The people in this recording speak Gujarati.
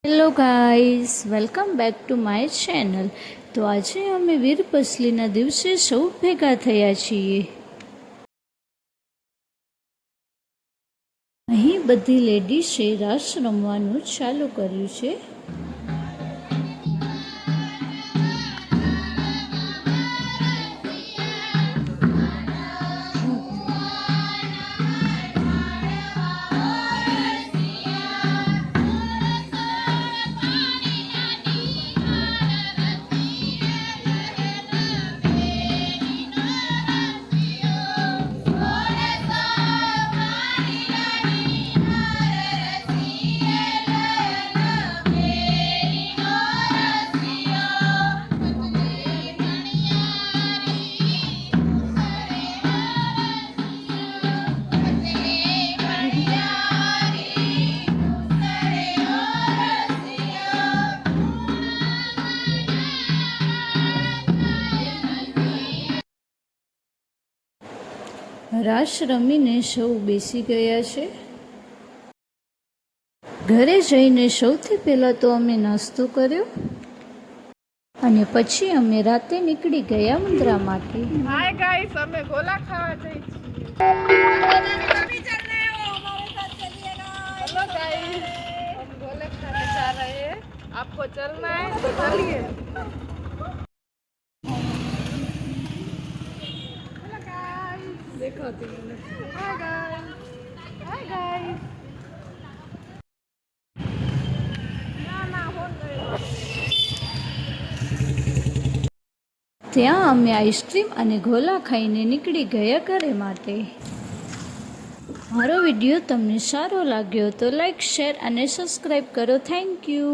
Hello guys, welcome back to my channel. તો આજે અમે વીરપસલીના દિવસે સૌ ભેગા થયા છીએ. અહીં બધી લેડીઝે રાસ રમવાનું ચાલુ કર્યું છે. રાસ રમીને સૌ બેસી ગયા છે. ઘરે જઈને સૌથી પહેલાં તો અમે નાસ્તો કર્યો અને પછી અમે રાતે નીકળી ગયા મુંદ્રા માટે. हाय गाइस, हमें गोला खावा चाहिए. हेलो गाइस, हम गोले खाने जा रहे हैं. आपको चलना है तो चलिए. हेलो गाइस, देखो तुमने. Hi guys, hi guys. ना हो गए. ત્યાં અમે આઈસ્ક્રીમ અને ગોલા ખાઈને નીકળી ગયા ઘરે માટે. મારો વિડીયો તમને સારો લાગ્યો તો લાઈક, શેર અને સબસ્ક્રાઈબ કરો. Thank you.